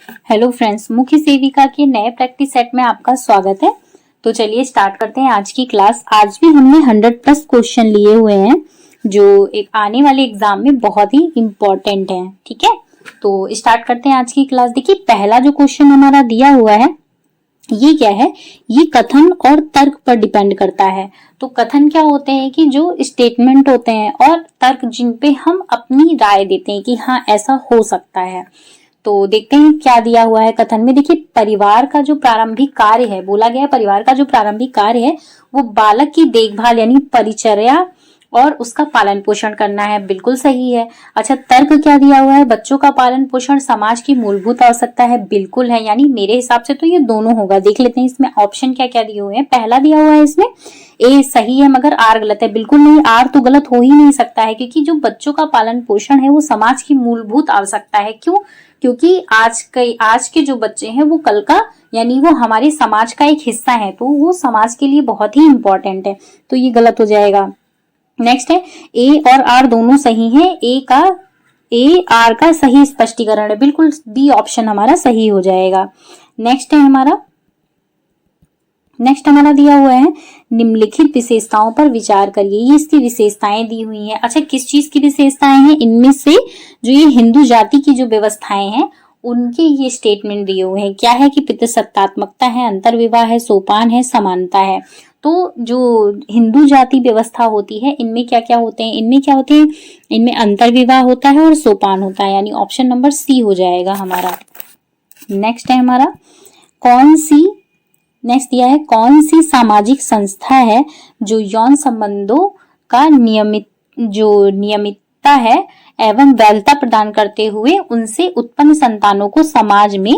Hello friends, मुख्य सेविका के नए प्रैक्टिस सेट में आपका स्वागत है। तो चलिए स्टार्ट करते हैं आज की क्लास। आज भी हमने 100+ क्वेश्चन लिए हुए हैं जो एक आने वाले एग्जाम में बहुत ही इम्पोर्टेंट है। ठीक है, तो स्टार्ट करते हैं आज की क्लास। देखिए, पहला जो क्वेश्चन हमारा दिया हुआ है ये क्या है, ये कथन और तर्क पर डिपेंड करता है। तो कथन क्या होते हैं कि जो स्टेटमेंट होते हैं, और तर्क जिन पे हम अपनी राय देते हैं कि हाँ ऐसा हो सकता है। तो देखते हैं क्या दिया हुआ है कथन में। देखिए, परिवार का जो प्रारंभिक कार्य है, बोला गया है परिवार का जो प्रारंभिक कार्य है वो बालक की देखभाल यानी परिचर्या और उसका पालन पोषण करना है। बिल्कुल सही है। अच्छा, तर्क क्या दिया हुआ है, बच्चों का पालन पोषण समाज की मूलभूत आवश्यकता है। बिल्कुल है, यानी मेरे हिसाब से तो ये दोनों होगा। देख लेते हैं इसमें ऑप्शन क्या क्या दिए हुए हैं। पहला दिया हुआ है इसमें ए सही है, मगर आर गलत है। बिल्कुल नहीं, आर तो गलत हो ही नहीं सकता है, क्योंकि जो बच्चों का पालन पोषण है वो समाज की मूलभूत आवश्यकता है। क्यों? क्योंकि आज के जो बच्चे हैं वो कल का, यानी वो हमारे समाज का एक हिस्सा है, तो वो समाज के लिए बहुत ही इंपॉर्टेंट है। तो ये गलत हो जाएगा। नेक्स्ट है ए और आर दोनों सही हैं। ए आर का सही स्पष्टीकरण है। बिल्कुल बी ऑप्शन हमारा सही हो जाएगा। नेक्स्ट हमारा दिया हुआ है निम्नलिखित विशेषताओं पर विचार करिए। ये इसकी विशेषताएं दी हुई हैं। अच्छा, किस चीज की विशेषताएं हैं? इनमें से जो ये हिंदू जाति की जो व्यवस्थाएं हैं उनके ये स्टेटमेंट दिए हुए हैं। क्या है कि पितृसत्तात्मकता है, अंतर्विवाह है, सोपान है, समानता है। तो जो हिंदू जाति व्यवस्था होती है इनमें क्या क्या होते हैं? इनमें अंतर्विवाह होता है और सोपान होता है, यानी ऑप्शन नंबर सी हो जाएगा हमारा। नेक्स्ट है हमारा नेक्स्ट दिया है कौन सी सामाजिक संस्था है जो यौन संबंधों का नियमितता है एवं वैधता प्रदान करते हुए उनसे उत्पन्न संतानों को समाज में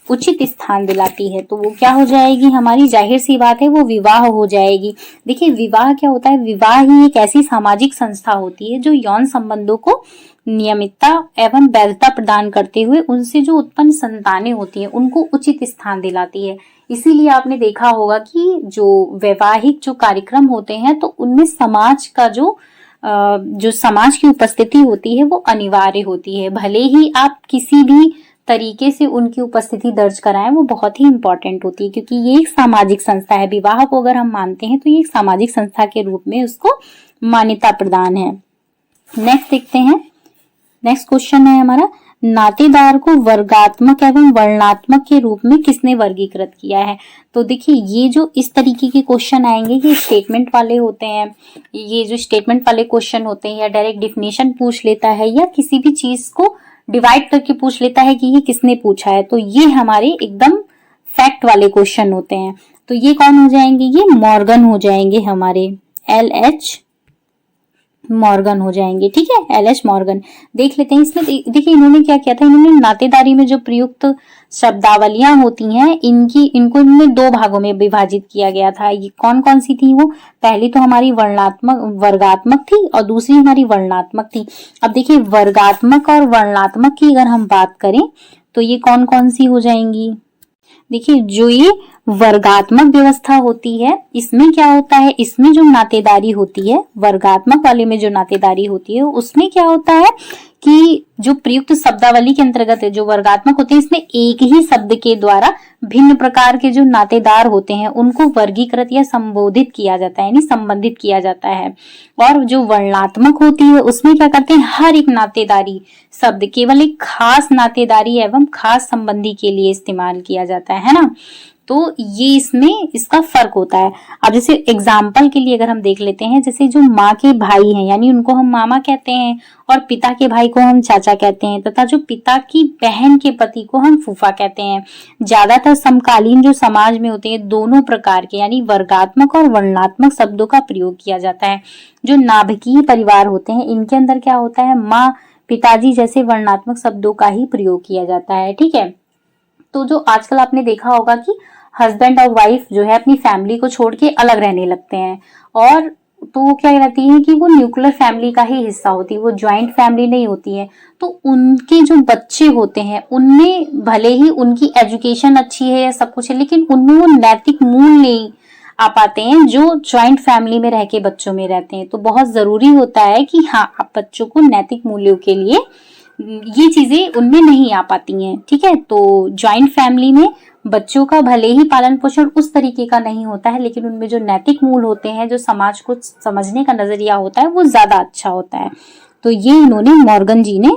उचित स्थान दिलाती है। तो वो क्या हो जाएगी हमारी? जाहिर सी बात है वो विवाह हो जाएगी। देखिए, विवाह क्या होता है? विवाह ही एक ऐसी सामाजिक संस्था होती है जो यौन संबंधों को नियमितता एवं वैधता प्रदान करते हुए उनसे जो उत्पन्न संतानें होती हैं उनको उचित स्थान दिलाती है। इसीलिए आपने देखा होगा कि जो वैवाहिक जो कार्यक्रम होते हैं तो उनमें समाज का जो समाज की उपस्थिति होती है वो अनिवार्य होती है। भले ही आप किसी भी तरीके से उनकी उपस्थिति दर्ज कराएं, वो बहुत ही इंपॉर्टेंट होती है, क्योंकि ये एक सामाजिक संस्था है। विवाह को अगर हम मानते हैं तो ये एक सामाजिक संस्था के रूप में उसको मान्यता प्रदान है। नेक्स्ट देखते हैं। नेक्स्ट क्वेश्चन है हमारा, नातेदार को वर्गात्मक एवं वर्णात्मक के रूप में किसने वर्गीकृत किया है? तो देखिए, ये जो इस तरीके के क्वेश्चन आएंगे ये स्टेटमेंट वाले होते हैं। ये जो स्टेटमेंट वाले क्वेश्चन होते हैं या डायरेक्ट डिफिनेशन पूछ लेता है या किसी भी चीज को डिवाइड करके पूछ लेता है कि ये किसने पूछा है, तो ये हमारे एकदम फैक्ट वाले क्वेश्चन होते हैं। तो ये कौन हो जाएंगे? ये मॉर्गन हो जाएंगे हमारे, LH मॉर्गन हो जाएंगे। ठीक है, LH मॉर्गन। देख लेते हैं इसमें। देखिए, इन्होंने क्या किया था, इन्होंने नातेदारी में जो प्रयुक्त शब्दावलियां होती हैं इनको इनमें दो भागों में विभाजित किया गया था। ये कौन कौन सी थी वो? पहली तो हमारी वर्गात्मक थी और दूसरी हमारी वर्णात्मक थी। अब देखिए, वर्गात्मक और वर्णात्मक की अगर हम बात करें तो ये कौन कौन सी हो जाएंगी? देखिए, जो ये वर्गात्मक व्यवस्था होती है इसमें क्या होता है, इसमें जो नातेदारी होती है, वर्गात्मक वाले में जो नातेदारी होती है उसमें क्या होता है कि जो प्रयुक्त शब्दावली के अंतर्गत है, जो वर्गात्मक होते हैं इसमें एक ही शब्द के द्वारा भिन्न प्रकार के जो नातेदार होते हैं उनको वर्गीकृत या संबोधित किया जाता है, यानी संबंधित किया जाता है। और जो वर्णात्मक होती है उसमें क्या करते हैं, हर एक नातेदारी शब्द केवल एक खास नातेदारी एवं खास संबंधी के लिए इस्तेमाल किया जाता है ना। तो ये इसमें इसका फर्क होता है। अब जैसे एग्जाम्पल के लिए अगर हम देख लेते हैं, जैसे जो माँ के भाई हैं यानी उनको हम मामा कहते हैं और पिता के भाई को हम चाचा कहते हैं, तथा जो पिता की बहन के पति को हम फूफा कहते हैं। ज्यादातर समकालीन जो समाज में होते हैं दोनों प्रकार के यानी वर्गात्मक और वर्णात्मक शब्दों का प्रयोग किया जाता है। जो नाभिकीय परिवार होते हैं इनके अंदर क्या होता है, माँ पिताजी जैसे वर्णात्मक शब्दों का ही प्रयोग किया जाता है। ठीक है, तो जो आजकल आपने देखा होगा कि हस्बैंड और वाइफ जो है अपनी फैमिली को छोड़ के अलग रहने लगते हैं, और तो वो क्या रहती है कि वो न्यूक्लियर फैमिली का ही हिस्सा होती है, वो ज्वाइंट फैमिली नहीं होती है। तो उनके जो बच्चे होते हैं उनमें भले ही उनकी एजुकेशन अच्छी है या सब कुछ है, लेकिन उनमें वो नैतिक मूल्य नहीं आ पाते हैं जो ज्वाइंट फैमिली में रह के बच्चों में रहते हैं। तो बहुत जरूरी होता है कि हाँ, आप बच्चों को नैतिक मूल्यों के लिए ये चीजें उनमें नहीं आ पाती हैं। ठीक है, तो ज्वाइंट फैमिली में बच्चों का भले ही पालन पोषण उस तरीके का नहीं होता है, लेकिन उनमें जो नैतिक मूल होते हैं, जो समाज को समझने का नजरिया होता है, वो ज्यादा अच्छा होता है। तो ये इन्होंने मॉर्गन जी ने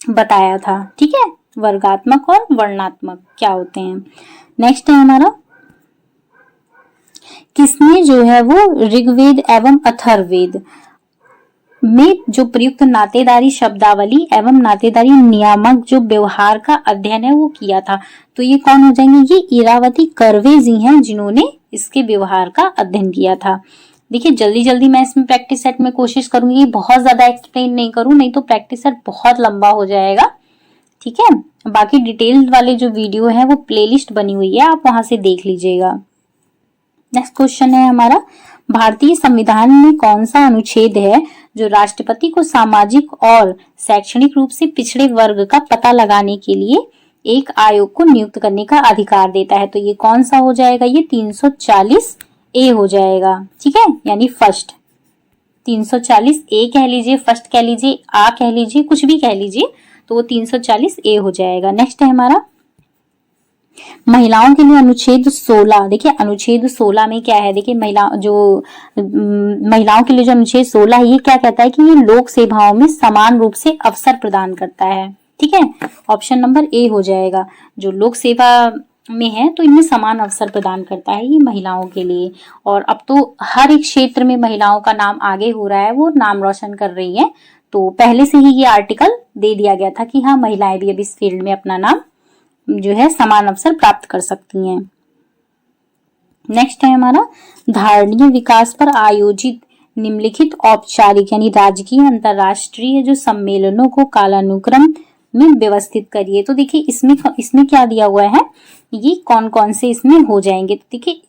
बताया था। ठीक है, वर्गात्मक और वर्णात्मक क्या होते हैं। नेक्स्ट है हमारा, किसने जो है वो ऋग्वेद एवं अथर्ववेद में जो प्रयुक्त नातेदारी शब्दावली एवं नातेदारी नियामक जो व्यवहार का अध्ययन है वो किया था। तो ये कौन हो जाएंगे, ये इरावती कर्वे जी हैं जिन्होंने इसके व्यवहार का अध्ययन किया था। देखिए जल्दी जल्दी मैं इसमें प्रैक्टिस सेट में कोशिश करूंगी, बहुत ज्यादा एक्सप्लेन नहीं करूं, नहीं तो प्रैक्टिस सेट बहुत लंबा हो जाएगा। ठीक है, बाकी डिटेल वाले जो वीडियो है वो प्लेलिस्ट बनी हुई है, आप वहां से देख लीजिएगा। नेक्स्ट क्वेश्चन है हमारा, भारतीय संविधान में कौन सा अनुच्छेद है जो राष्ट्रपति को सामाजिक और शैक्षणिक रूप से पिछड़े वर्ग का पता लगाने के लिए एक आयोग को नियुक्त करने का अधिकार देता है। तो ये कौन सा हो जाएगा, ये 340 ए हो जाएगा। ठीक है, यानी फर्स्ट 340 ए कह लीजिए, फर्स्ट कह लीजिए, आ कह लीजिए, कुछ भी कह लीजिए, तो वो 340 ए हो जाएगा। नेक्स्ट है हमारा, महिलाओं के लिए अनुच्छेद 16। देखिए अनुच्छेद 16 में क्या है, देखिए महिलाओं के लिए जो अनुच्छेद 16 है ये क्या कहता है कि ये लोक सेवाओं में समान रूप से अवसर प्रदान करता है। ठीक है, ऑप्शन नंबर ए हो जाएगा। जो लोक सेवा में है तो इनमें समान अवसर प्रदान करता है ये महिलाओं के लिए। और अब तो हर एक क्षेत्र में महिलाओं का नाम आगे हो रहा है, वो नाम रोशन कर रही है। तो पहले से ही ये आर्टिकल दे दिया गया था कि हाँ महिलाएं भी अब इस फील्ड में अपना नाम जो है समान अवसर प्राप्त कर सकती हैं। नेक्स्ट है हमारा, धारणीय विकास पर आयोजित निम्नलिखित औपचारिक यानी राजकीय अंतरराष्ट्रीय जो सम्मेलनों को कालानुक्रम में व्यवस्थित करिए। तो देखिए इसमें क्या दिया हुआ है, ये कौन कौन से इसमें हो जाएंगे। तो देखिए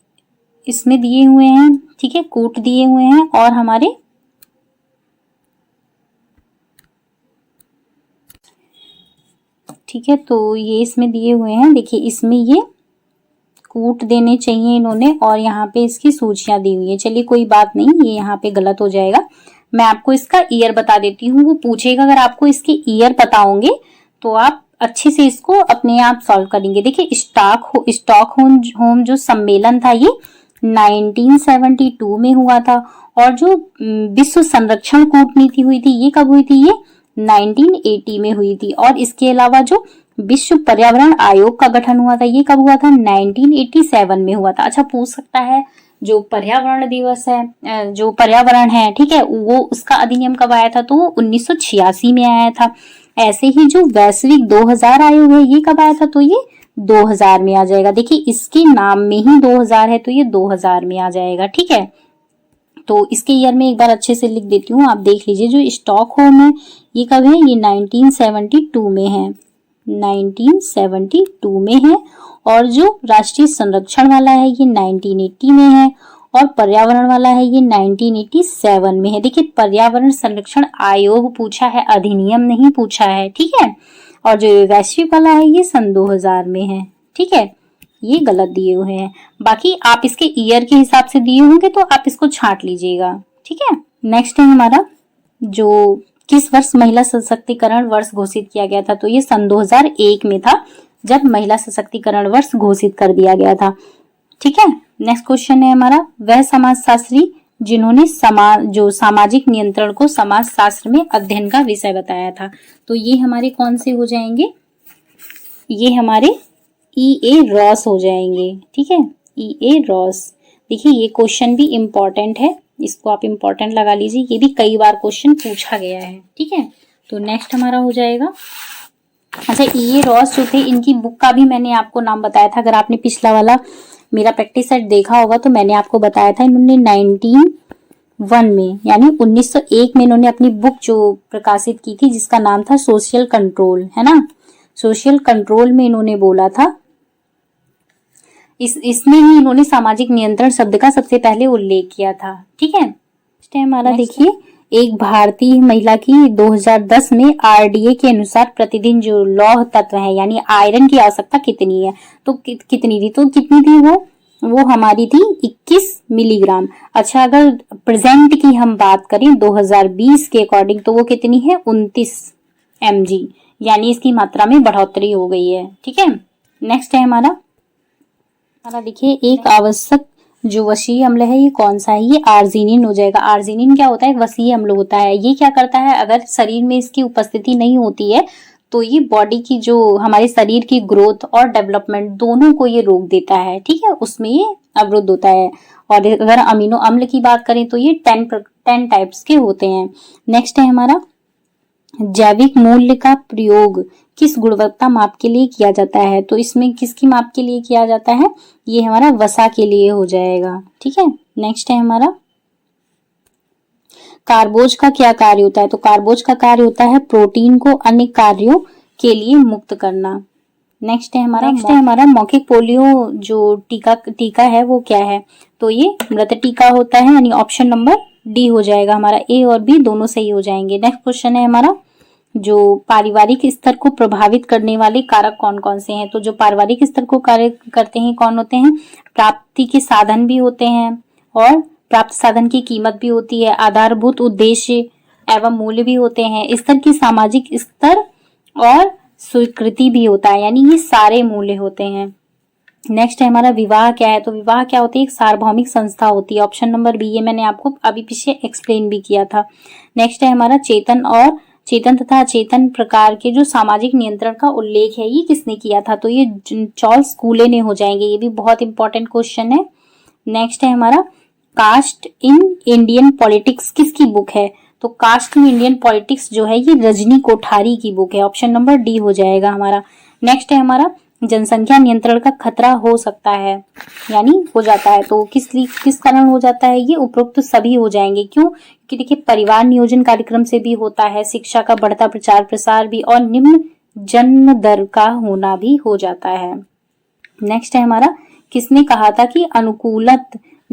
इसमें दिए हुए हैं, ठीक है, कूट दिए हुए हैं और हमारे ठीक है, तो ये इसमें दिए हुए हैं। देखिए इसमें ये कूट देने चाहिए इन्होंने और यहाँ पे इसकी सूचियां दी हुई है। चलिए कोई बात नहीं, ये यहाँ पे गलत हो जाएगा। मैं आपको इसका ईयर बता देती हूँ, वो पूछेगा, अगर आपको इसके ईयर पता होंगे तो आप अच्छे से इसको अपने आप सॉल्व करेंगे। देखिए स्टॉकहोम जो सम्मेलन था ये 1972 में हुआ था और जो विश्व संरक्षण कूटनीति हुई थी ये कब हुई थी, ये 1980 में हुई थी। और इसके अलावा जो विश्व पर्यावरण आयोग का गठन हुआ था ये कब हुआ था, 1987 में हुआ था। अच्छा पूछ सकता है जो पर्यावरण दिवस है, जो पर्यावरण है, ठीक है, वो उसका अधिनियम कब आया था, तो वो 1986 में आया था। ऐसे ही जो वैश्विक 2000 आयोग है ये कब आया था, तो ये 2000 में आ जाएगा। देखिए इसके नाम में ही 2000 है तो ये 2000 में आ जाएगा। ठीक है, तो इसके ईयर में एक बार अच्छे से लिख देती हूँ, आप देख लीजिए। जो स्टॉकहोम है ये कब है, ये 1972 में है, 1972 में है। और जो राष्ट्रीय संरक्षण वाला है ये 1980 में है और पर्यावरण वाला है ये 1987 में है। देखिए पर्यावरण संरक्षण आयोग पूछा है, अधिनियम नहीं पूछा है। ठीक है, और जो वैश्विक वाला है ये सन 2000 में है। ठीक है, ये गलत दिए हुए हैं। बाकी आप इसके ईयर के हिसाब से दिए होंगे तो आप इसको छांट लीजिएगा। ठीक है, नेक्स्ट है हमारा, जो किस वर्ष महिला सशक्तिकरण वर्ष घोषित किया गया था, तो ये सन 2001 में था जब महिला सशक्तिकरण वर्ष घोषित कर दिया गया था। ठीक है, नेक्स्ट क्वेश्चन है हमारा, वह समाजशास्त्री जिन्होंने सामाजिक नियंत्रण को समाजशास्त्र में अध्ययन का विषय बताया था। तो ये हमारे कौन से हो जाएंगे, ये हमारे E.A. रॉस हो जाएंगे। ठीक है, E.A. रॉस। देखिए ये क्वेश्चन भी इम्पोर्टेंट है, इसको आप इम्पोर्टेंट लगा लीजिए, ये भी कई बार क्वेश्चन पूछा गया है। ठीक है, तो नेक्स्ट हमारा हो जाएगा, अच्छा E.A. रॉस जो थे इनकी बुक का भी मैंने आपको नाम बताया था। अगर आपने पिछला वाला मेरा प्रैक्टिस सेट देखा होगा तो मैंने आपको बताया था, इन्होंने 1901 में यानी 1901 में इन्होंने अपनी बुक जो प्रकाशित की थी जिसका नाम था सोशल कंट्रोल, है ना। सोशल कंट्रोल में इन्होंने बोला था, इसमें ही इन्होंने सामाजिक नियंत्रण शब्द का सबसे पहले उल्लेख किया था। ठीक है, हमारा देखिए, एक भारतीय महिला की 2010 में RDA के अनुसार प्रतिदिन जो लौह तत्व है यानी आयरन की आवश्यकता कितनी है, तो कितनी थी, तो कितनी थी वो हमारी थी 21 मिलीग्राम। अच्छा अगर प्रेजेंट की हम बात करें 2020 के अकॉर्डिंग तो वो कितनी है, 29 mg, यानी इसकी मात्रा में बढ़ोतरी हो गई है। ठीक है, नेक्स्ट है हमारा देखिए एक आवश्यक जो वसीय अम्ल है ये कौन सा है, ये आर्जिनिन हो जाएगा। आर्जिनिन क्या होता है, एक वसीय अम्ल होता है। ये क्या करता है, अगर शरीर में इसकी उपस्थिति नहीं होती है तो ये बॉडी की जो हमारे शरीर की ग्रोथ और डेवलपमेंट दोनों को ये रोक देता है। ठीक है, उसमें ये अवरुद्ध होता है। और अगर अमीनो अम्ल की बात करें तो ये 10 टाइप्स के होते हैं। नेक्स्ट है हमारा जैविक मूल्य का प्रयोग किस गुणवत्ता माप के लिए किया जाता है, तो इसमें किसकी माप के लिए किया जाता है, ये हमारा वसा के लिए हो जाएगा। ठीक है, नेक्स्ट है हमारा कार्बोज का क्या कार्य होता है, तो कार्बोज का कार्य होता है प्रोटीन को अन्य कार्यों के लिए मुक्त करना। नेक्स्ट है हमारा मौखिक पोलियो जो टीका है वो क्या है, तो ये मृत टीका होता है, यानी ऑप्शन नंबर डी हो जाएगा हमारा। ए और बी दोनों सही हो जाएंगे। नेक्स्ट क्वेश्चन है हमारा जो पारिवारिक स्तर को प्रभावित करने वाले कारक कौन कौन से हैं, तो जो पारिवारिक स्तर को कार्य करते हैं कौन होते हैं, प्राप्ति के साधन भी होते हैं और प्राप्त साधन की कीमत भी होती है, आधारभूत उद्देश्य एवं मूल्य भी होते हैं, स्तर की सामाजिक स्तर और स्वीकृति भी होता है, यानी ये सारे मूल्य होते हैं। नेक्स्ट है हमारा विवाह क्या है, तो विवाह क्या होती है, एक सार्वभौमिक संस्था होती है। ऑप्शन नंबर बी, ये मैंने आपको अभी पीछे एक्सप्लेन भी किया था। नेक्स्ट है हमारा चेतन तथा अचेतन प्रकार के जो सामाजिक नियंत्रण का उल्लेख है ये किसने किया था, तो ये चार्ल्स कूले ने हो जाएंगे। ये भी बहुत इंपॉर्टेंट क्वेश्चन है। नेक्स्ट है हमारा कास्ट इन इंडियन पॉलिटिक्स किसकी बुक है, तो कास्ट इन इंडियन पॉलिटिक्स जो है ये रजनी कोठारी की बुक है। ऑप्शन नंबर डी हो जाएगा हमारा। नेक्स्ट है हमारा जनसंख्या नियंत्रण का खतरा हो सकता है, यानी हो जाता है, तो किस कारण हो जाता है, ये उपरोक्त सभी हो जाएंगे। क्यों, क्योंकि देखिए परिवार नियोजन कार्यक्रम से भी होता है, शिक्षा का बढ़ता प्रचार प्रसार भी, और निम्न जन्म दर का होना भी हो जाता है। नेक्स्ट है हमारा किसने कहा था कि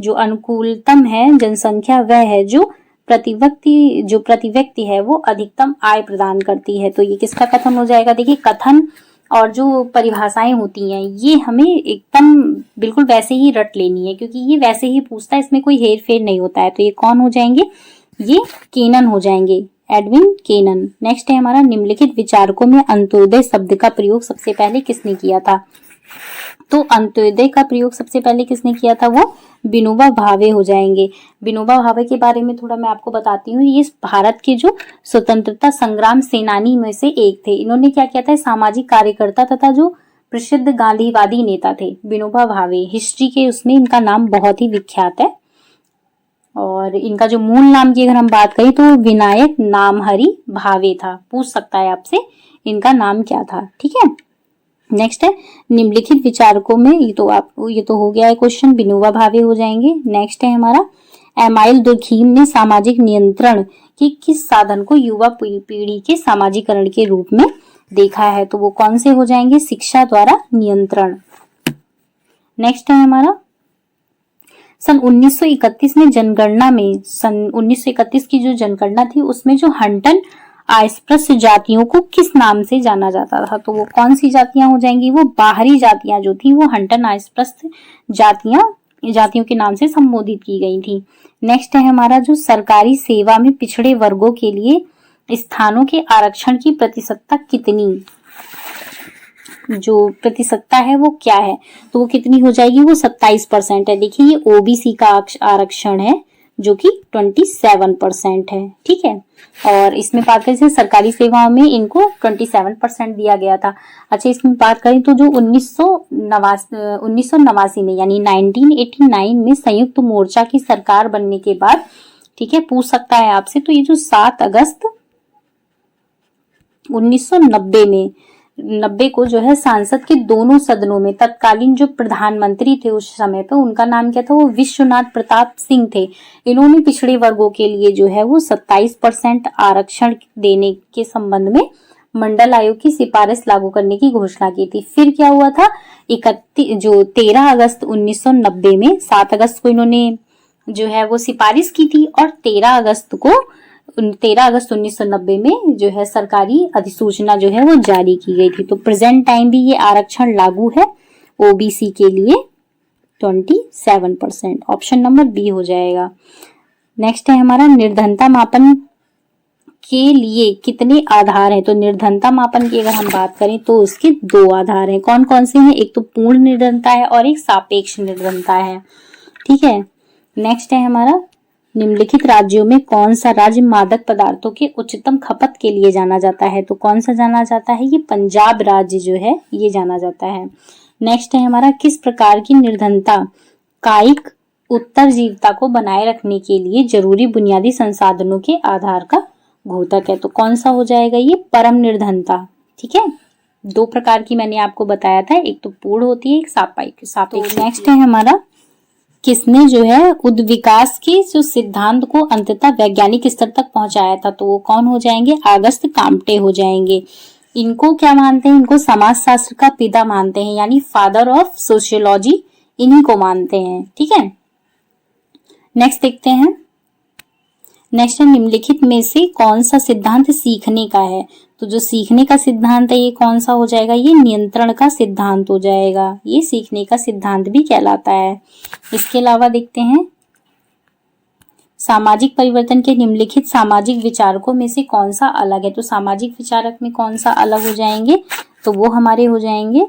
अनुकूलतम है जनसंख्या वह है जो प्रति व्यक्ति है वो अधिकतम आय प्रदान करती है, तो ये किसका कथन हो जाएगा। देखिए कथन और जो परिभाषाएं होती हैं ये हमें एकदम बिल्कुल वैसे ही रट लेनी है, क्योंकि ये वैसे ही पूछता है, इसमें कोई हेर फेर नहीं होता है। तो ये कौन हो जाएंगे, ये केनन हो जाएंगे, एडविन केनन। नेक्स्ट है हमारा निम्नलिखित विचारकों में अंत्योदय शब्द का प्रयोग सबसे पहले किसने किया था, तो अंत्योदय का प्रयोग सबसे पहले किसने किया था, वो विनोबा भावे हो जाएंगे। विनोबा भावे के बारे में थोड़ा मैं आपको बताती हूँ। ये भारत के जो स्वतंत्रता संग्राम सेनानी में से एक थे। इन्होंने क्या किया था, सामाजिक कार्यकर्ता तथा जो प्रसिद्ध गांधीवादी नेता थे विनोबा भावे। हिस्ट्री के उसमें इनका नाम बहुत ही विख्यात है, और इनका जो मूल नाम की अगर हम बात करें तो विनायक नामहरि भावे था। पूछ सकता है आपसे इनका नाम क्या था। ठीक है, नेक्स्ट है निम्नलिखित विचारकों में, ये तो हो गया है क्वेश्चन, विनोबा भावे हो जाएंगे। नेक्स्ट है हमारा एमाइल दुर्खीम ने सामाजिक नियंत्रण के किस साधन को युवा पीढ़ी के सामाजिकरण के रूप में देखा है, तो वो कौन से हो जाएंगे, शिक्षा द्वारा नियंत्रण। नेक्स्ट है हमारा सन 1931 में जनगणना में, सन 1931 की जो जनगणना थी उसमें जो हंटन अस्पृश्य जातियों को किस नाम से जाना जाता था, तो वो कौन सी जातियां हो जाएंगी, वो बाहरी जातियां जो थी वो हंटन अस्पृश्य जातियों के नाम से संबोधित की गई थी। नेक्स्ट है हमारा जो सरकारी सेवा में पिछड़े वर्गों के लिए स्थानों के आरक्षण की प्रतिशतता कितनी, जो प्रतिशतता है वो क्या है, तो वो कितनी हो जाएगी, वो 27% है। देखिए ये ओबीसी का आरक्षण है जो कि 27% है। ठीक है, और इसमें बात करें सरकारी सेवाओं में इनको 27% दिया गया था। अच्छा, इसमें बात करें तो जो 1989 में यानी 1989 में संयुक्त मोर्चा की सरकार बनने के बाद, ठीक है, पूछ सकता है आपसे, तो ये जो 7 अगस्त 1990 को जो है सांसद के दोनों सदनों में तत्कालीन जो प्रधानमंत्री थे उस समय पे, उनका नाम क्या था, वो विश्वनाथ प्रताप सिंह थे। इन्होंने पिछड़े वर्गों के लिए जो है वो 27% आरक्षण देने के संबंध में मंडल आयोग की सिफारिश लागू करने की घोषणा की थी। फिर क्या हुआ था, 13 अगस्त 1990 में, 7 अगस्त को इन्होंने जो है वो सिफारिश की थी, और 13 अगस्त 1990 में जो है सरकारी अधिसूचना जो है वो जारी की गई थी। तो प्रेजेंट टाइम भी ये आरक्षण लागू है ओबीसी के लिए 27%। ऑप्शन नंबर बी हो जाएगा। नेक्स्ट है हमारा निर्धनता मापन के लिए कितने आधार हैं? तो निर्धनता मापन की अगर हम बात करें तो उसके 2 आधार हैं। कौन कौन से हैं? एक तो पूर्ण निर्धनता है और एक सापेक्ष निर्धनता है। ठीक है, नेक्स्ट है हमारा, निम्नलिखित राज्यों में कौन सा राज्य मादक पदार्थों के उच्चतम खपत के लिए जाना जाता है? तो कौन सा जाना जाता है? ये पंजाब राज्य जो है ये जाना जाता है। नेक्स्ट है हमारा, किस प्रकार की निर्धनता कायिक उत्तरजीविता को बनाए रखने के लिए जरूरी बुनियादी संसाधनों के आधार का घोतक है? तो कौन सा हो जाएगा? ये परम निर्धनता। ठीक है, 2 प्रकार की मैंने आपको बताया था, एक तो पूर्ण होती है, एक सापेक्ष। नेक्स्ट है हमारा, किसने जो है उद्विकास के जो सिद्धांत को अंततः वैज्ञानिक स्तर तक पहुंचाया था? तो वो कौन हो जाएंगे? अगस्त काम्टे हो जाएंगे। इनको क्या मानते हैं? इनको समाजशास्त्र का पिता मानते हैं, यानी फादर ऑफ सोशियोलॉजी इन्हीं को मानते हैं। ठीक है, नेक्स्ट देखते हैं। नेक्स्ट है, निम्नलिखित में से कौन सा सिद्धांत सीखने का है? तो जो सीखने का सिद्धांत है ये कौन सा हो जाएगा? ये नियंत्रण का सिद्धांत हो जाएगा। ये सीखने का सिद्धांत भी कहलाता है। इसके अलावा देखते हैं, सामाजिक परिवर्तन के निम्नलिखित सामाजिक विचारकों में से कौन सा अलग है? तो सामाजिक विचारक में कौन सा अलग हो जाएंगे? तो वो हमारे हो जाएंगे,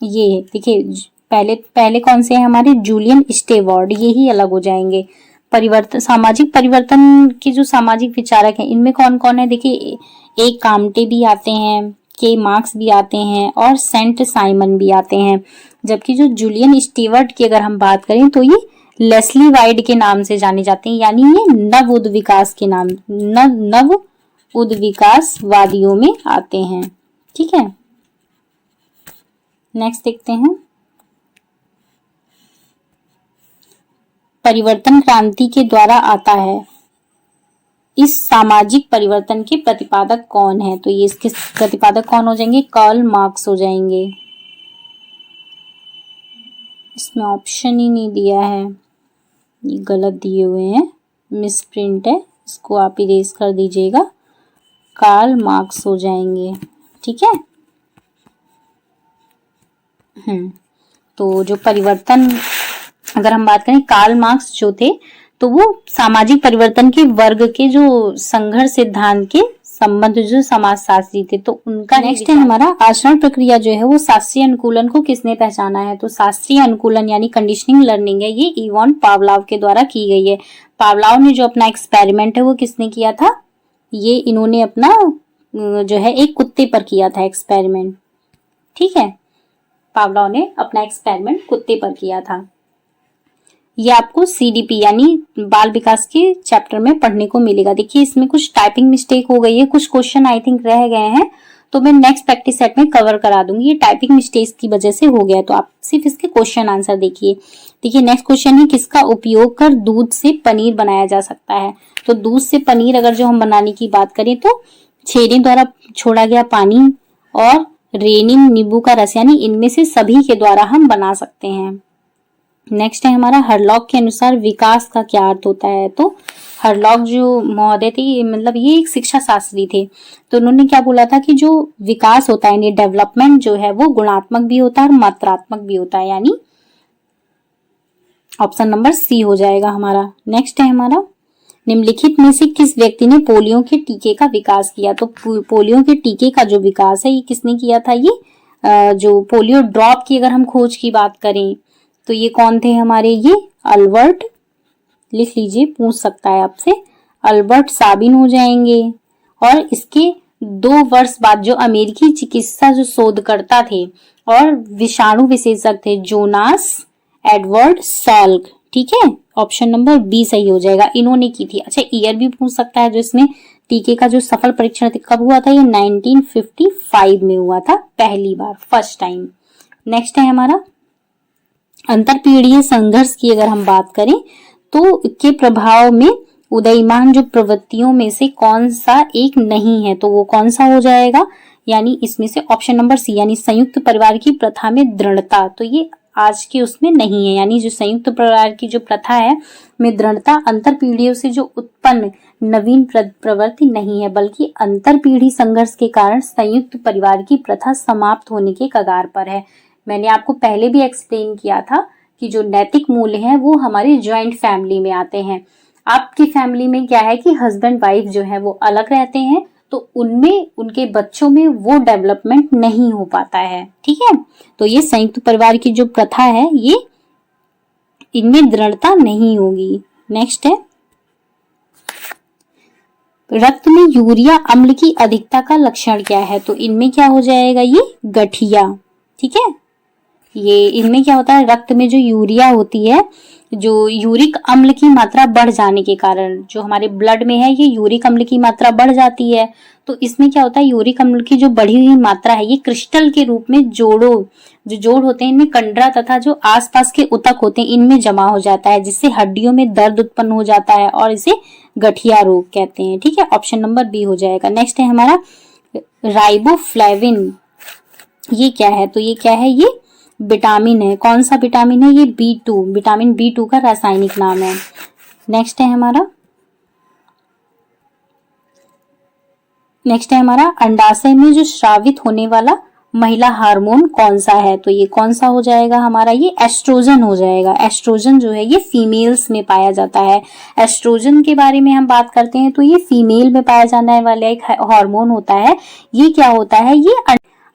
ये देखिए, पहले कौन से हैं हमारे? जूलियन स्टेवर्ड, ये ही अलग हो जाएंगे। परिवर्तन, सामाजिक परिवर्तन के जो सामाजिक विचारक हैं इनमें कौन कौन है? देखिए, एक काम्टे भी आते हैं, के मार्क्स भी आते हैं और सेंट साइमन भी आते हैं। जबकि जो जूलियन स्टीवर्ट की अगर हम बात करें तो ये लेस्ली वाइड के नाम से जाने जाते हैं, यानी ये नव उद्विकास के नाम, नव उद्विकासवादियों में आते हैं। ठीक है, नेक्स्ट देखते हैं, परिवर्तन क्रांति के द्वारा आता है, इस सामाजिक परिवर्तन के प्रतिपादक कौन है? तो ये इसके प्रतिपादक कौन हो जाएंगे? कार्ल मार्क्स हो जाएंगे। इसमें ऑप्शन ही नहीं दिया है, ये गलत दिए हुए हैं, मिस प्रिंट है, इसको आप इरेज कर दीजिएगा। कार्ल मार्क्स हो जाएंगे। ठीक है, तो जो परिवर्तन अगर हम बात करें, कार्ल मार्क्स जो थे तो वो सामाजिक परिवर्तन के वर्ग के जो संघर्ष सिद्धांत के संबंध जो समाजशास्त्री थे, तो उनका। नेक्स्ट है हमारा, आचरण प्रक्रिया जो है वो शास्त्रीय अनुकूलन को किसने पहचाना है? तो शास्त्रीय अनुकूलन यानी कंडीशनिंग लर्निंग है, ये इवान पावलोव के द्वारा की गई है। पावलोव ने जो अपना एक्सपेरिमेंट है वो किसने किया था? ये इन्होंने अपना जो है एक कुत्ते पर किया था एक्सपेरिमेंट। ठीक है, पावलोव ने अपना एक्सपेरिमेंट कुत्ते पर किया था। ये आपको सीडीपी यानी बाल विकास के चैप्टर में पढ़ने को मिलेगा। देखिए, इसमें कुछ टाइपिंग मिस्टेक हो गई है, कुछ क्वेश्चन आई थिंक रह गए हैं, तो मैं नेक्स्ट प्रैक्टिस सेट में कवर करा दूंगी। ये टाइपिंग मिस्टेक्स की वजह से हो गया, तो आप सिर्फ इसके क्वेश्चन आंसर देखिए। देखिए, नेक्स्ट क्वेश्चन है, किसका उपयोग कर दूध से पनीर बनाया जा सकता है? तो दूध से पनीर अगर जो हम बनाने की बात करें तो छेने द्वारा छोड़ा गया पानी और रेनिन, नींबू का रस, यानी इनमें से सभी के द्वारा हम बना सकते हैं। नेक्स्ट है हमारा, हरलॉक के अनुसार विकास का क्या अर्थ होता है? तो हरलॉक जो महोदय थे, मतलब ये एक शिक्षा शास्त्री थे, तो उन्होंने क्या बोला था कि जो विकास होता है यानी डेवलपमेंट जो है वो गुणात्मक भी होता है और मात्रात्मक भी होता है, यानी ऑप्शन नंबर सी हो जाएगा हमारा। नेक्स्ट है हमारा, निम्नलिखित में से किस व्यक्ति ने पोलियो के टीके का विकास किया? तो पोलियो के टीके का जो विकास है ये किसने किया था? ये जो पोलियो ड्रॉप की अगर हम खोज की बात करें तो ये कौन थे हमारे? ये अल्बर्ट, लिख लीजिए, पूछ सकता है आपसे, अल्बर्ट साबिन हो जाएंगे। और इसके 2 वर्ष बाद जो अमेरिकी चिकित्सा जो शोधकर्ता थे और विषाणु विशेषज्ञ थे, जोनास एडवर्ड साल्क। ठीक है, ऑप्शन नंबर बी सही हो जाएगा, इन्होंने की थी। अच्छा, ईयर भी पूछ सकता है, जो इसमें टीके का जो सफल परीक्षण कब हुआ था? ये 1955 में हुआ था, पहली बार, फर्स्ट टाइम। नेक्स्ट है हमारा, अंतरपीढ़ीय संघर्ष की अगर हम बात करें तो के प्रभाव में उदयमान जो प्रवृत्तियों में से कौन सा एक नहीं है? तो वो कौन सा हो जाएगा? यानी इसमें से ऑप्शन नंबर सी, यानी संयुक्त परिवार की प्रथा में दृढ़ता, तो ये आज के उसमें नहीं है। यानी जो संयुक्त परिवार की जो प्रथा है में दृढ़ता अंतरपीढ़ियों से जो उत्पन्न नवीन प्रवृत्ति नहीं है, बल्कि अंतरपीढ़ी संघर्ष के कारण संयुक्त परिवार की प्रथा समाप्त होने के कगार पर है। मैंने आपको पहले भी एक्सप्लेन किया था कि जो नैतिक मूल्य हैं वो हमारे ज्वाइंट फैमिली में आते हैं। आपकी फैमिली में क्या है कि हस्बैंड वाइफ जो है वो अलग रहते हैं, तो उनमें उनके बच्चों में वो डेवलपमेंट नहीं हो पाता है। ठीक है, तो ये संयुक्त परिवार की जो प्रथा है ये इनमें दृढ़ता नहीं होगी। नेक्स्ट है, रक्त में यूरिया अम्ल की अधिकता का लक्षण क्या है? तो इनमें क्या हो जाएगा, ये गठिया। ठीक है, ये इनमें क्या होता है, रक्त में जो यूरिया होती है, जो यूरिक अम्ल की मात्रा बढ़ जाने के कारण, जो हमारे ब्लड में है ये यूरिक अम्ल की मात्रा बढ़ जाती है। तो इसमें क्या होता है, यूरिक अम्ल की जो बढ़ी हुई मात्रा है ये क्रिस्टल के रूप में जो जोड़ होते हैं इनमें कंडरा तथा जो आसपास के ऊतक होते हैं इनमें जमा हो जाता है, जिससे हड्डियों में दर्द उत्पन्न हो जाता है और इसे गठिया रोग कहते हैं। ठीक है, ऑप्शन नंबर बी हो जाएगा। नेक्स्ट है हमारा राइबोफ्लेविन। ये क्या है? तो ये क्या है, ये विटामिन है। कौन सा विटामिन है? ये B2, विटामिन B2 का रासायनिक नाम है। नेक्स्ट है हमारा अंडाशय में जो स्रावित होने वाला महिला हार्मोन कौन सा है? तो ये कौन सा हो जाएगा हमारा, ये एस्ट्रोजन हो जाएगा। एस्ट्रोजन जो है ये फीमेल्स में पाया जाता है। एस्ट्रोजन के बारे में हम बात करते हैं तो ये फीमेल में पाया जाने वाला एक हार्मोन होता है। ये क्या होता है, ये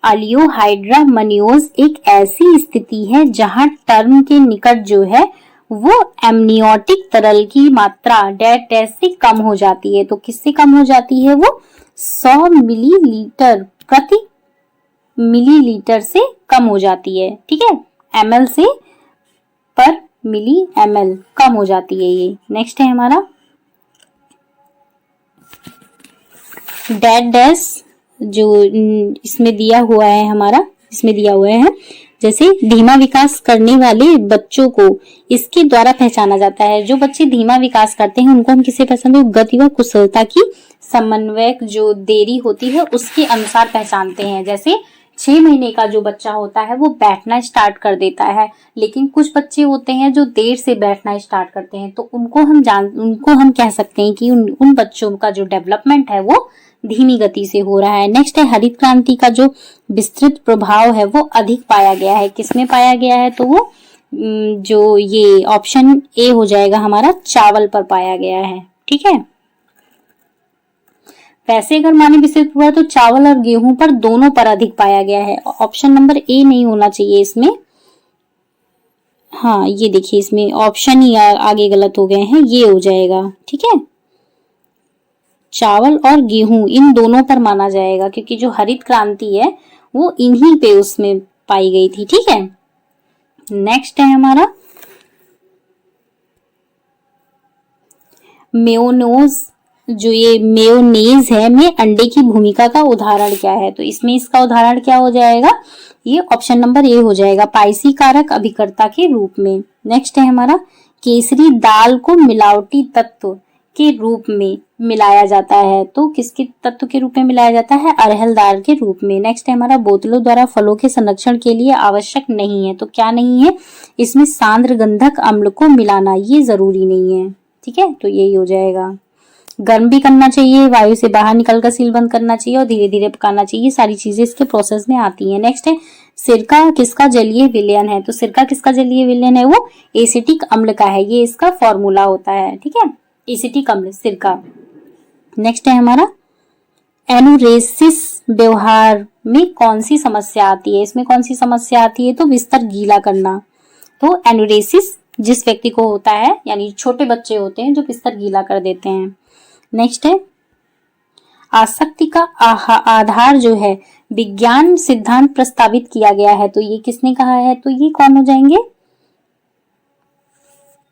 अलियोहाइड्रामनियोज एक ऐसी स्थिति है जहां टर्म के निकट जो है वो एमनियोटिक तरल की मात्रा डैश से कम हो जाती है। तो किससे कम हो जाती है? वो 100 मिलीलीटर प्रति मिलीलीटर से कम हो जाती है। ठीक है, ml से पर मिली ml कम हो जाती है ये। नेक्स्ट है हमारा डैश, जो इसमें दिया हुआ है हमारा, इसमें दिया हुआ है जैसे धीमा विकास करने वाले बच्चों को इसके द्वारा पहचाना जाता है। जो बच्चे धीमा विकास करते हैं उनको हम किसे पसंद है, गति व कुशलता की समन्वयक जो देरी होती है उसके अनुसार पहचानते हैं। जैसे 6 महीने का जो बच्चा होता है वो बैठना स्टार्ट कर देता है, लेकिन कुछ बच्चे होते हैं जो देर से बैठना स्टार्ट करते हैं, तो उनको हम कह सकते हैं कि उन बच्चों का जो डेवलपमेंट है वो धीमी गति से हो रहा है। नेक्स्ट है हरित क्रांति का जो विस्तृत प्रभाव है वो अधिक पाया गया है। किसमें पाया गया है? तो वो जो ये ऑप्शन ए हो जाएगा हमारा, चावल पर पाया गया है। ठीक है, वैसे अगर माने विस्तृत प्रभाव तो चावल और गेहूं पर दोनों पर अधिक पाया गया है। ऑप्शन नंबर ए नहीं होना चाहिए इसमें। हाँ, ये देखिए इसमें ऑप्शन ही आगे गलत हो गए हैं, ये हो जाएगा। ठीक है, चावल और गेहूं इन दोनों पर माना जाएगा, क्योंकि जो हरित क्रांति है वो इन्हीं पे उसमें पाई गई थी। ठीक है, नेक्स्ट है हमारा मेयोनेज। जो ये मेयोनेज है में अंडे की भूमिका का उदाहरण क्या है? तो इसमें इसका उदाहरण क्या हो जाएगा, ये ऑप्शन नंबर ए हो जाएगा, पाइसी कारक अभिकर्ता के रूप में। नेक्स्ट है हमारा केसरी दाल को मिलावटी तत्व के रूप में मिलाया जाता है। तो किसके तत्व के रूप में मिलाया जाता है? अरहल दाल के रूप में। नेक्स्ट है हमारा बोतलों द्वारा फलों के संरक्षण के लिए आवश्यक नहीं है। तो क्या नहीं है? इसमें सांद्र गंधक अम्ल को मिलाना ये जरूरी नहीं है। ठीक है, तो यही हो जाएगा। गर्म भी करना चाहिए, वायु से बाहर निकलकर सील बंद करना चाहिए और धीरे धीरे पकाना चाहिए। सारी चीजें इसके प्रोसेस में आती हैं। नेक्स्ट है सिरका किसका जलीय विलयन है? तो सिरका किसका जलीय विलयन है? वो एसिटिक अम्ल का है, ये इसका फॉर्मूला होता है। ठीक है, एसिटिक अम्ल सिरका। नेक्स्ट है हमारा एनुरेसिस व्यवहार में कौन सी समस्या आती है? इसमें कौन सी समस्या आती है? तो बिस्तर गीला करना। तो एनुरेसिस जिस व्यक्ति को होता है, यानी छोटे बच्चे होते हैं जो बिस्तर गीला कर देते हैं। नेक्स्ट है आसक्ति का आधार जो है विज्ञान सिद्धांत प्रस्तावित किया गया है। तो ये किसने कहा है? तो ये कौन हो जाएंगे?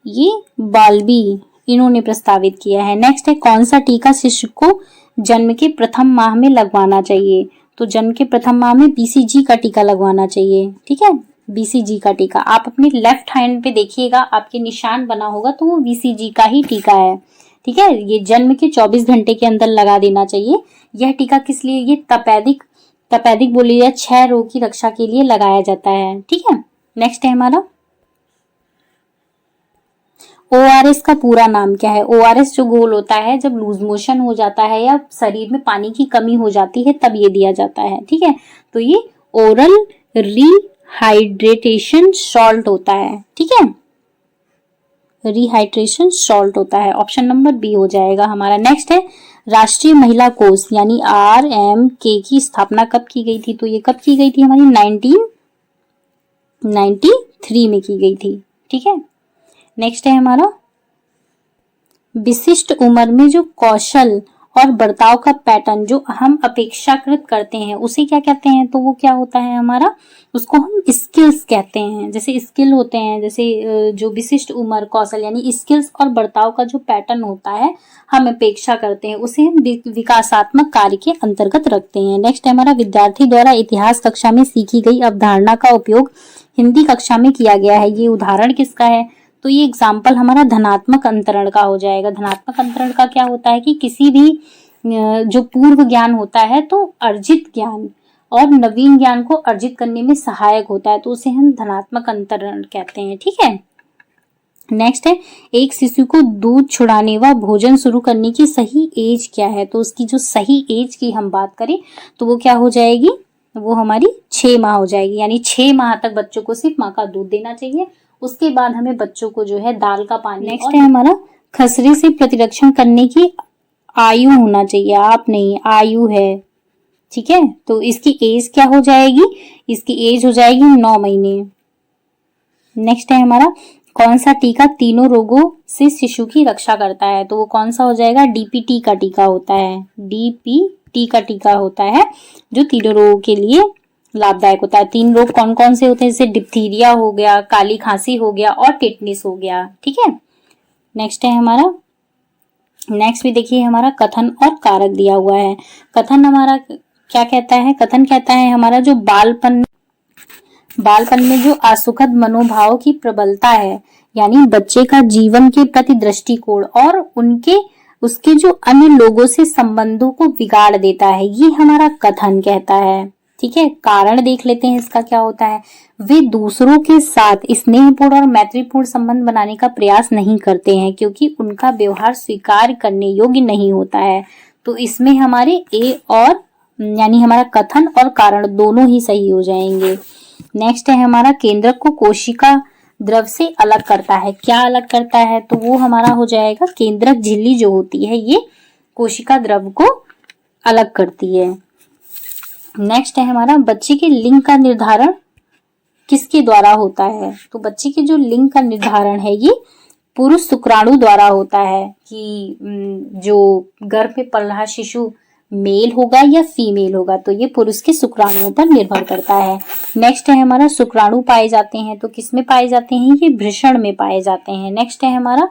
ये बाल्बी, इन्होंने प्रस्तावित किया है। नेक्स्ट है कौन सा टीका शिशु को जन्म के प्रथम माह में लगवाना चाहिए? तो जन्म के प्रथम माह में BCG का टीका लगवाना चाहिए। ठीक है, BCG का टीका। आप अपने लेफ्ट हैंड पे देखिएगा, आपके निशान बना होगा तो वो BCG का ही टीका है। ठीक है, ये जन्म के 24 घंटे के अंदर लगा देना चाहिए। यह टीका किस लिए? ये तपेदिक बोली जाए क्षय रोग की रक्षा के लिए लगाया जाता है। ठीक है, नेक्स्ट है हमारा ORS का पूरा नाम क्या है? ORS जो घोल होता है जब लूज मोशन हो जाता है या शरीर में पानी की कमी हो जाती है तब ये दिया जाता है। ठीक है, तो ये ओरल रिहाइड्रेटेशन सॉल्ट होता है। ठीक है, रिहाइड्रेशन सॉल्ट होता है। ऑप्शन नंबर बी हो जाएगा हमारा। नेक्स्ट है राष्ट्रीय महिला कोष यानी RMK की स्थापना कब की गई थी? तो ये कब की गई थी हमारी 1993 में की गई थी। ठीक है। नेक्स्ट है हमारा विशिष्ट उम्र में जो कौशल और बर्ताव का पैटर्न जो हम अपेक्षाकृत करते हैं उसे क्या कहते हैं? तो वो क्या होता है हमारा, उसको हम स्किल्स कहते हैं। जैसे स्किल होते हैं, जैसे जो विशिष्ट उम्र कौशल यानी स्किल्स और बर्ताव का जो पैटर्न होता है हम अपेक्षा करते हैं उसे हम विकासात्मक कार्य के अंतर्गत रखते हैं। नेक्स्ट है हमारा विद्यार्थी द्वारा इतिहास कक्षा में सीखी गई अवधारणा का उपयोग हिंदी कक्षा में किया गया है। ये उदाहरण किसका है? तो ये एग्जाम्पल हमारा धनात्मक अंतरण का हो जाएगा। धनात्मक अंतरण का क्या होता है कि किसी भी जो पूर्व ज्ञान होता है तो अर्जित ज्ञान और नवीन ज्ञान को अर्जित करने में सहायक होता है, तो उसे हम धनात्मक अंतरण कहते हैं। ठीक है। नेक्स्ट है एक शिशु को दूध छुड़ाने व भोजन शुरू करने की सही एज क्या है? तो उसकी जो सही एज की हम बात करें तो वो क्या हो जाएगी, वो हमारी 6 माह हो जाएगी। यानी 6 माह तक बच्चों को सिर्फ माँ का दूध देना चाहिए। उसके बाद हमें बच्चों को जो है दाल का पानी। नेक्स्ट है हमारा खसरे से प्रतिरक्षण करने की आयु होना चाहिए, आप नहीं, आयु है। ठीक है। तो इसकी एज क्या हो जाएगी? इसकी एज हो जाएगी 9 महीने। नेक्स्ट है हमारा कौन सा टीका तीनों रोगों से शिशु की रक्षा करता है? तो वो कौन सा हो जाएगा? DPT का टीका होता है। DPT का टीका होता है जो तीनों रोगों के लिए लाभदायक होता है। 3 रोग कौन कौन से होते हैं? जैसे डिप्थीरिया हो गया, काली खांसी हो गया और टिटनिस हो गया। ठीक है। नेक्स्ट है हमारा, नेक्स्ट भी देखिए हमारा कथन और कारक दिया हुआ है। कथन हमारा क्या कहता है? कथन कहता है हमारा जो बालपन में जो असुखद मनोभाव की प्रबलता है यानी बच्चे का जीवन के प्रति दृष्टिकोण और उसके जो अन्य लोगों से संबंधों को बिगाड़ देता है, ये हमारा कथन कहता है। ठीक है। कारण देख लेते हैं इसका क्या होता है। वे दूसरों के साथ स्नेहपूर्ण और मैत्रीपूर्ण संबंध बनाने का प्रयास नहीं करते हैं क्योंकि उनका व्यवहार स्वीकार करने योग्य नहीं होता है। तो इसमें हमारे ए और यानी हमारा कथन और कारण दोनों ही सही हो जाएंगे। नेक्स्ट है हमारा केंद्रक को कोशिका द्रव से अलग करता है। क्या अलग करता है? तो वो हमारा हो जाएगा केंद्रक झिल्ली जो होती है ये कोशिका द्रव को अलग करती है। नेक्स्ट है हमारा बच्चे के लिंग का निर्धारण किसके द्वारा होता है? तो बच्चे के जो लिंग का निर्धारण है ये पुरुष शुक्राणु द्वारा होता है कि जो गर्भ में पल रहा शिशु मेल होगा या फीमेल होगा, तो ये पुरुष के शुक्राणुओं पर निर्भर करता है। नेक्स्ट है हमारा शुक्राणु पाए जाते हैं तो किसमें पाए जाते हैं? ये वृषण में पाए जाते हैं। नेक्स्ट है हमारा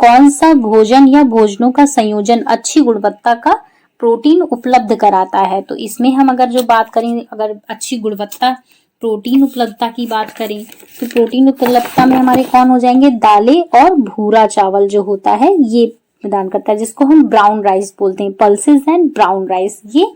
कौन सा भोजन या भोजनों का संयोजन अच्छी गुणवत्ता का प्रोटीन उपलब्ध कराता है? तो इसमें हम अगर जो बात करें, अगर अच्छी गुणवत्ता प्रोटीन उपलब्धता की बात करें तो प्रोटीन उपलब्धता में हमारे कौन हो जाएंगे? दालें और भूरा चावल जो होता है ये प्रदान करता है, जिसको हम ब्राउन राइस बोलते हैं। पल्सेस एंड ब्राउन राइस ये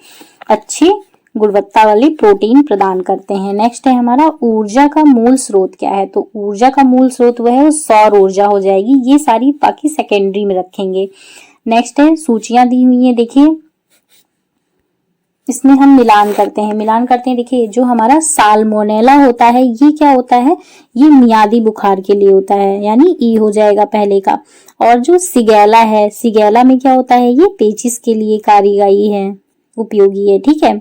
अच्छे गुणवत्ता वाले प्रोटीन प्रदान करते हैं। नेक्स्ट है हमारा ऊर्जा का मूल स्रोत क्या है? तो ऊर्जा का मूल स्रोत वह है सौर ऊर्जा हो जाएगी। ये सारी बाकी सेकेंडरी में रखेंगे। नेक्स्ट है सूचियां दी हुई है, देखिए इसमें हम मिलान करते हैं। देखिए जो हमारा साल्मोनेला होता है ये क्या होता है? ये मियादी बुखार के लिए होता है, यानी ई हो जाएगा पहले का। और जो सिगेला है, सिगेला में क्या होता है? ये पेचिस के लिए कार्यदायी है, उपयोगी है। ठीक है।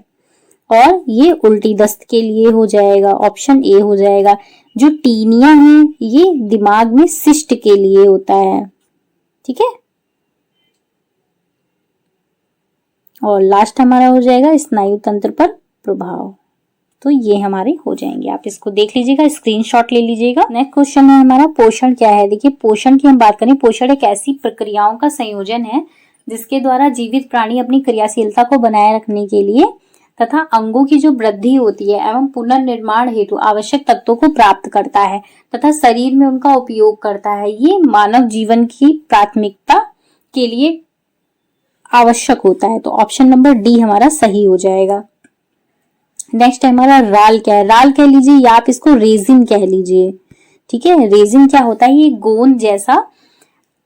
और ये उल्टी दस्त के लिए हो जाएगा, ऑप्शन ए हो जाएगा। जो टीनिया है ये दिमाग में सिस्ट के लिए होता है। ठीक है। और लास्ट हमारा हो जाएगा स्नायु तंत्र पर प्रभाव। तो ये हमारे हो जाएंगे, आप इसको देख लीजिएगा, स्क्रीनशॉट ले लीजिएगा। नेक्स्ट क्वेश्चन है हमारा पोषण क्या है? देखिए पोषण की हम बात करें, पोषण एक ऐसी प्रक्रियाओं का संयोजन है जिसके द्वारा जीवित प्राणी अपनी क्रियाशीलता को बनाए रखने के लिए तथा अंगों की जो वृद्धि होती है एवं पुनर्निर्माण हेतु आवश्यक तत्वों को प्राप्त करता है तथा शरीर में उनका उपयोग करता है। ये मानव जीवन की प्राथमिकता के लिए आवश्यक होता है। तो ऑप्शन नंबर डी हमारा सही हो जाएगा। नेक्स्ट है हमारा राल क्या है? राल कह लीजिए या आप इसको रेजिन कह लीजिए। ठीक है। रेजिन क्या होता है? ये गोंद जैसा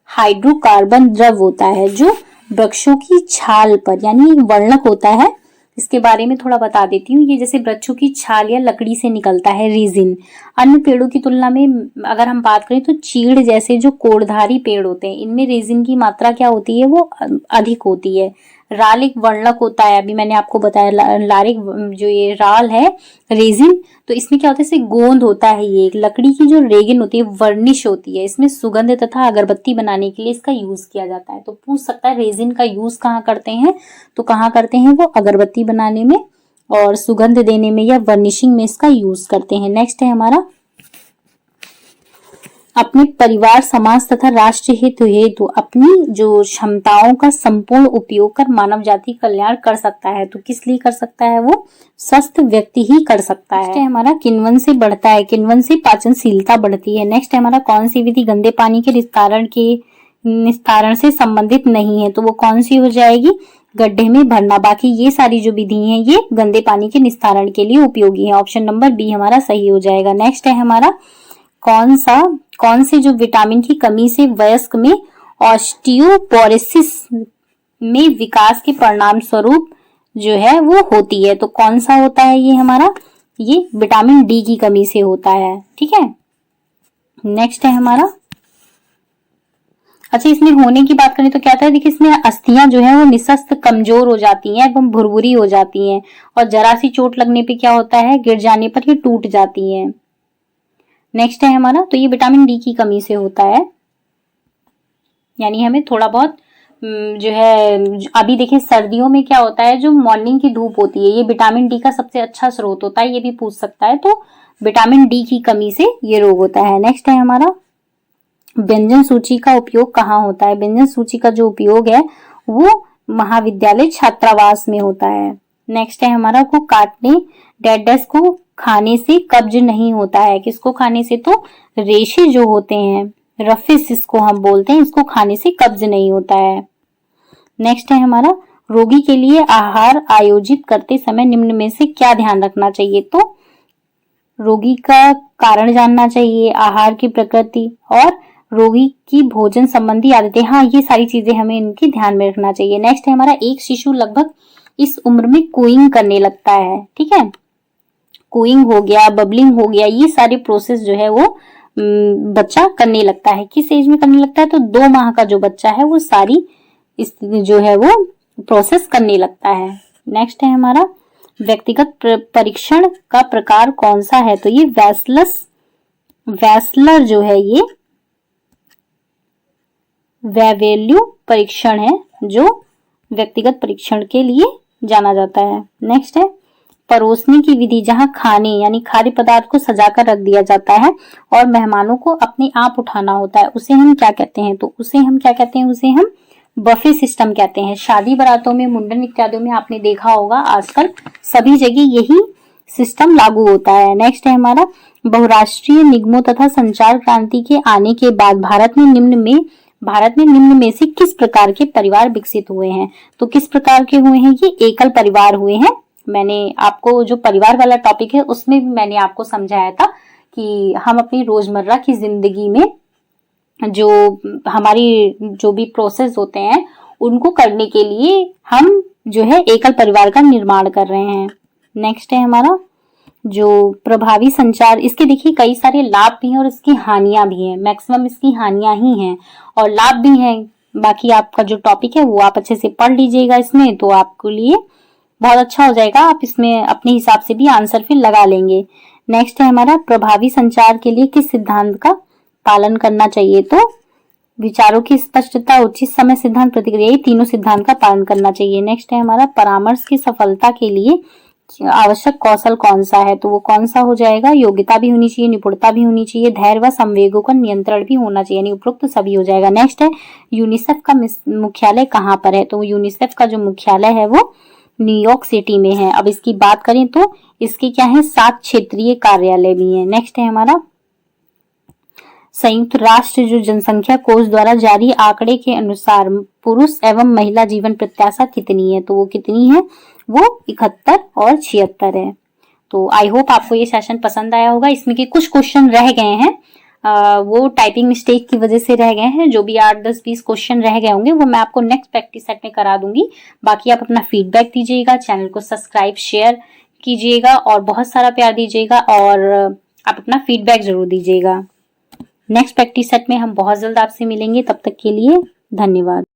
हाइड्रोकार्बन द्रव होता है जो वृक्षों की छाल पर, यानी एक वर्णक होता है इसके बारे में थोड़ा बता देती हूँ। ये जैसे वृक्षों की छाल या लकड़ी से निकलता है रेजिन। अन्य पेड़ों की तुलना में अगर हम बात करें तो चीड़ जैसे जो कोड़धारी पेड़ होते हैं, इनमें रेजिन की मात्रा क्या होती है, वो अधिक होती है। राल एक वर्णक होता है, अभी मैंने आपको बताया लारिक जो ये राल है रेजिन, तो इसमें क्या होता है, इसे गोंद होता है। ये एक लकड़ी की जो रेगिन होती है वर्निश होती है, इसमें सुगंध तथा अगरबत्ती बनाने के लिए इसका यूज किया जाता है। तो पूछ सकता है रेजिन का यूज कहाँ करते हैं, तो कहाँ करते हैं, वो अगरबत्ती बनाने में और सुगंध देने में या वर्निशिंग में इसका यूज करते हैं। नेक्स्ट है हमारा, अपने परिवार, समाज तथा राष्ट्र हित हेतु अपनी जो क्षमताओं का संपूर्ण उपयोग कर मानव जाति कल्याण कर सकता है। तो किस लिए कर सकता है, वो स्वस्थ व्यक्ति ही कर सकता है। नेक्स्ट है हमारा, किण्वन से बढ़ता है, किण्वन से पाचनशीलता बढ़ती है। नेक्स्ट है हमारा, कौन सी विधि गंदे पानी के निस्तारण से संबंधित नहीं है, तो वो कौन सी हो जाएगी, गड्ढे में भरना। बाकी ये सारी जो विधि हैं ये गंदे पानी के निस्तारण के लिए उपयोगी है। ऑप्शन नंबर बी हमारा सही हो जाएगा। नेक्स्ट है हमारा, कौन से जो विटामिन की कमी से वयस्क में ऑस्टियोपोरोसिस में विकास के परिणाम स्वरूप जो है वो होती है, तो कौन सा होता है ये हमारा, ये विटामिन डी की कमी से होता है। ठीक है, नेक्स्ट है हमारा, अच्छा इसमें होने की बात करें तो क्या था, देखिए इसमें अस्थियां जो है वो निशक्त कमजोर हो जाती हैं एवं भुरभुरी हो जाती हैं और जरा सी चोट लगने पे क्या होता है, गिर जाने पर ये टूट जाती हैं। नेक्स्ट है हमारा, तो ये विटामिन डी की कमी से होता है, यानी हमें थोड़ा बहुत जो है, अभी देखिए सर्दियों में क्या होता है, जो मॉर्निंग की धूप होती है ये विटामिन डी का सबसे अच्छा स्रोत होता है, ये भी पूछ सकता है। तो विटामिन डी की कमी से ये रोग होता है। नेक्स्ट है हमारा, व्यंजन सूची का उपयोग कहाँ होता है। व्यंजन सूची का जो उपयोग है वो महाविद्यालय छात्रावास में होता है। नेक्स्ट है हमारा, को काटने डेडस को खाने से कब्ज नहीं होता है। किसको खाने से, तो रेशे जो होते हैं, रफिस इसको हम बोलते हैं, इसको खाने से कब्ज नहीं होता है। नेक्स्ट है हमारा, रोगी के लिए आहार आयोजित करते समय निम्न में से क्या ध्यान रखना चाहिए, तो रोगी का कारण जानना चाहिए, आहार की प्रकृति और रोगी की भोजन संबंधी आदतें। हाँ, ये सारी चीजें हमें इनकी ध्यान में रखना चाहिए। नेक्स्ट है हमारा, एक शिशु लगभग इस उम्र में कूइंग करने लगता है। ठीक है, कूइंग हो गया, बबलिंग हो गया, ये सारे प्रोसेस जो है वो बच्चा करने लगता है। किस एज में करने लगता है, तो 2 माह का जो बच्चा है वो सारी इस जो है वो प्रोसेस करने लगता है। नेक्स्ट है हमारा, व्यक्तिगत परीक्षण का प्रकार कौन सा है, तो ये वैस्लर जो है ये वैवेल्यू परीक्षण है जो व्यक्तिगत परीक्षण के लिए जाना जाता है। नेक्स्ट है, परोसने की विधि, जहां खाने यानी खाद्य पदार्थ को सजाकर रख दिया जाता है और मेहमानों को अपने आप उठाना होता है, उसे हम क्या कहते हैं, तो उसे हम क्या कहते हैं, उसे हम बफे सिस्टम कहते हैं। शादी बारातों में, मुंडन इत्यादि में आपने देखा होगा आजकल सभी जगह यही सिस्टम लागू होता है। नेक्स्ट है हमारा, बहुराष्ट्रीय निगमों तथा संचार क्रांति के आने के बाद भारत में निम्न में से किस प्रकार के परिवार विकसित हुए हैं, तो किस प्रकार के हुए हैं, ये एकल परिवार हुए हैं। मैंने आपको जो परिवार वाला टॉपिक है उसमें भी मैंने आपको समझाया था कि हम अपनी रोजमर्रा की जिंदगी में जो हमारी जो भी प्रोसेस होते हैं उनको करने के लिए हम जो है एकल परिवार का निर्माण कर रहे हैं। नेक्स्ट है हमारा, जो प्रभावी संचार, इसके देखिए कई सारे लाभ भी हैं और इसकी हानियां भी हैं। मैक्सिमम इसकी हानियां ही हैं और लाभ भी हैं। बाकी आपका जो टॉपिक है वो आप अच्छे से पढ़ लीजिएगा इसमें, तो आपके लिए बहुत अच्छा हो जाएगा। आप इसमें अपने हिसाब से भी आंसर फिर लगा लेंगे। नेक्स्ट है हमारा, प्रभावी संचार के लिए किस सिद्धांत का पालन करना चाहिए, तो विचारों की स्पष्टता, उचित समय, सिद्धांत, प्रतिक्रिया, ये तीनों सिद्धांत का पालन करना चाहिए। नेक्स्ट है हमारा, परामर्श की सफलता के लिए आवश्यक कौशल कौन सा है, तो वो कौन सा हो जाएगा, योग्यता भी होनी चाहिए, निपुणता भी होनी चाहिए, धैर्य व संवेगों का नियंत्रण भी होना चाहिए, यानी उपरोक्त सभी हो जाएगा। नेक्स्ट है, यूनिसेफ का मुख्यालय कहाँ पर है, तो यूनिसेफ का जो मुख्यालय है वो न्यूयॉर्क सिटी में है। अब इसकी बात करें तो इसके क्या है, 7 क्षेत्रीय कार्यालय भी हैं। नेक्स्ट है हमारा, संयुक्त राष्ट्र जो जनसंख्या कोष द्वारा जारी आंकड़े के अनुसार पुरुष एवं महिला जीवन प्रत्याशा कितनी है, तो वो कितनी है, वो 71 और 76 है। तो आई होप आपको ये सेशन पसंद आया होगा। इसमें के कुछ क्वेश्चन रह गए हैं, वो टाइपिंग मिस्टेक की वजह से रह गए हैं। जो भी 8, 10, 20 क्वेश्चन रह गए होंगे वो मैं आपको नेक्स्ट प्रैक्टिस सेट में करा दूंगी। बाकी आप अपना फीडबैक दीजिएगा, चैनल को सब्सक्राइब शेयर कीजिएगा और बहुत सारा प्यार दीजिएगा और आप अपना फीडबैक जरूर दीजिएगा। नेक्स्ट प्रैक्टिस सेट में हम बहुत जल्द आपसे मिलेंगे, तब तक के लिए धन्यवाद।